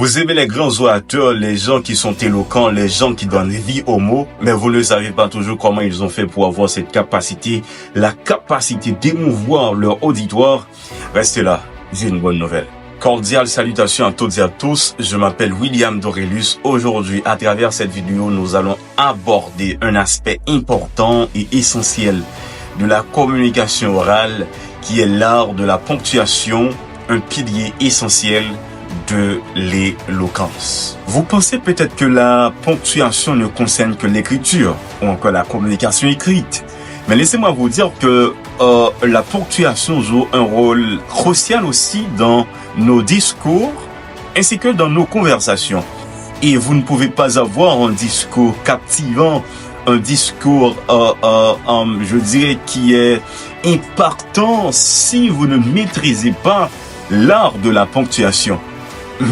Vous aimez les grands orateurs, les gens qui sont éloquents, les gens qui donnent vie aux mots, mais vous ne savez pas toujours comment ils ont fait pour avoir cette capacité, la capacité d'émouvoir leur auditoire. Restez là, j'ai une bonne nouvelle. Cordiales salutations à toutes et à tous, je m'appelle William Dorelius. Aujourd'hui, à travers cette vidéo, nous allons aborder un aspect important et essentiel de la communication orale, qui est l'art de la ponctuation, un pilier essentiel de l'éloquence. Vous pensez peut-être que la ponctuation ne concerne que l'écriture ou encore la communication écrite. Mais laissez-moi vous dire que la ponctuation joue un rôle crucial aussi dans nos discours ainsi que dans nos conversations. Et vous ne pouvez pas avoir un discours captivant, un discours, je dirais, qui est impactant si vous ne maîtrisez pas l'art de la ponctuation.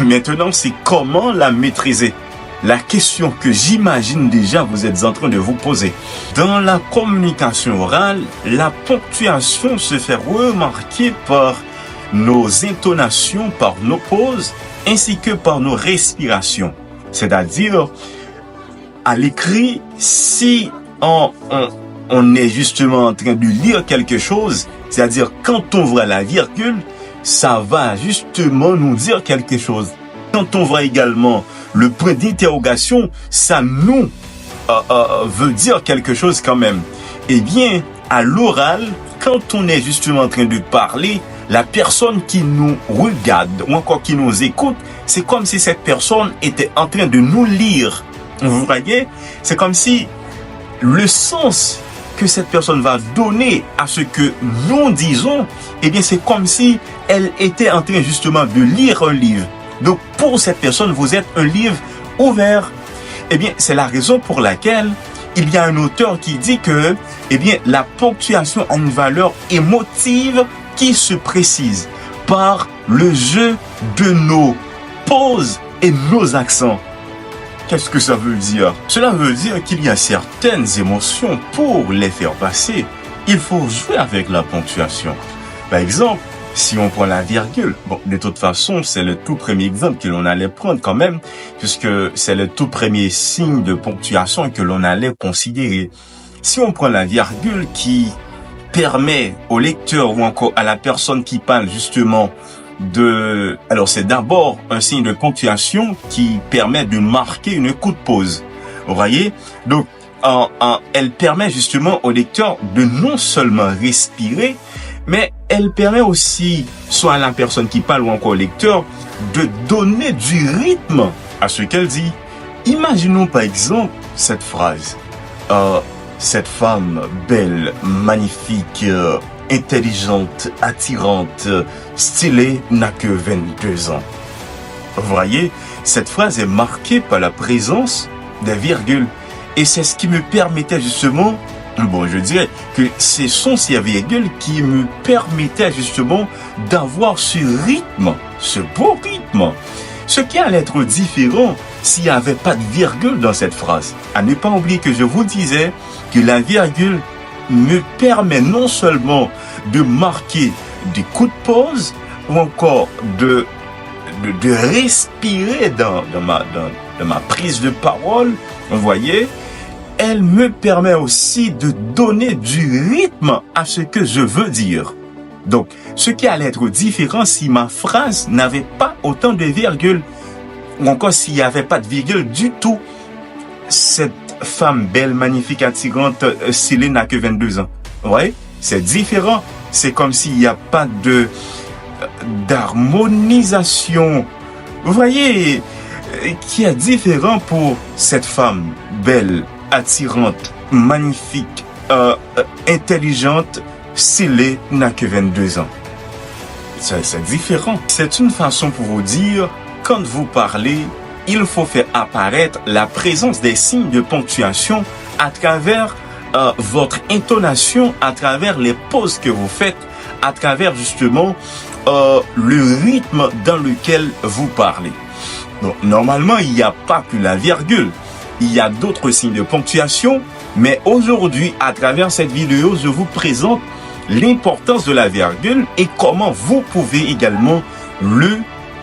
Maintenant, c'est comment la maîtriser? La question que j'imagine déjà vous êtes en train de vous poser. Dans la communication orale, la ponctuation se fait remarquer par nos intonations, par nos pauses, ainsi que par nos respirations. C'est-à-dire, à l'écrit, si on est justement en train de lire quelque chose, c'est-à-dire quand on voit la virgule, ça va justement nous dire quelque chose. Quand on voit également le point d'interrogation, ça nous veut dire quelque chose quand même. Eh bien, à l'oral, quand on est justement en train de parler, la personne qui nous regarde ou encore qui nous écoute, c'est comme si cette personne était en train de nous lire. Vous voyez? C'est comme si le sens que cette personne va donner à ce que nous disons, eh bien, c'est comme si elle était en train justement de lire un livre. Donc, pour cette personne, vous êtes un livre ouvert. Eh bien, c'est la raison pour laquelle il y a un auteur qui dit que, eh bien, la ponctuation a une valeur émotive qui se précise par le jeu de nos pauses et nos accents. Qu'est-ce que ça veut dire? Cela veut dire qu'il y a certaines émotions, pour les faire passer, il faut jouer avec la ponctuation. Par exemple, si on prend la virgule, bon, de toute façon, c'est le tout premier exemple que l'on allait prendre quand même, puisque c'est le tout premier signe de ponctuation que l'on allait considérer. Si on prend la virgule qui permet au lecteur ou encore à la personne qui parle justement alors c'est d'abord un signe de ponctuation qui permet de marquer une coup de pause. Vous voyez? Donc, elle permet justement au lecteur de non seulement respirer, mais elle permet aussi, soit à la personne qui parle ou encore au lecteur, de donner du rythme à ce qu'elle dit. Imaginons par exemple cette phrase. Cette femme belle, magnifique, intelligente, attirante, stylée, n'a que 22 ans. Vous voyez, cette phrase est marquée par la présence des virgules. Et c'est ce qui me permettait justement, bon, je dirais que ce sont ces virgules qui me permettaient justement d'avoir ce rythme, ce beau rythme. Ce qui allait être différent s'il n'y avait pas de virgule dans cette phrase. À ne pas oublier que je vous disais que la virgule me permet non seulement de marquer des coups de pause ou encore de respirer dans ma prise de parole, vous voyez, elle me permet aussi de donner du rythme à ce que je veux dire. Donc, ce qui allait être différent si ma phrase n'avait pas autant de virgules, ou encore s'il n'y avait pas de virgule du tout. Cette femme belle, magnifique, attirante, Céline n'a que 22 ans. Vous voyez? C'est différent. C'est comme s'il n'y a pas d'harmonisation. Vous voyez? Qui est différent pour cette femme belle, attirante, magnifique, intelligente, Céline n'a que 22 ans. C'est différent. C'est une façon pour vous dire, quand vous parlez, il faut faire apparaître la présence des signes de ponctuation à travers votre intonation, à travers les pauses que vous faites, à travers justement le rythme dans lequel vous parlez. Donc, normalement, il n'y a pas que la virgule. Il y a d'autres signes de ponctuation, mais aujourd'hui, à travers cette vidéo, je vous présente l'importance de la virgule et comment vous pouvez également le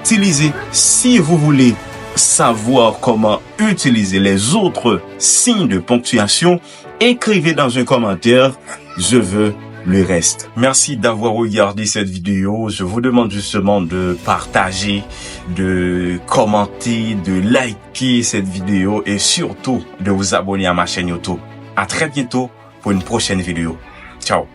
utiliser. Si vous voulez savoir comment utiliser les autres signes de ponctuation, écrivez dans un commentaire, je veux le reste. Merci d'avoir regardé cette vidéo. Je vous demande justement de partager, de commenter, de liker cette vidéo et surtout de vous abonner à ma chaîne YouTube. À très bientôt pour une prochaine vidéo. Ciao.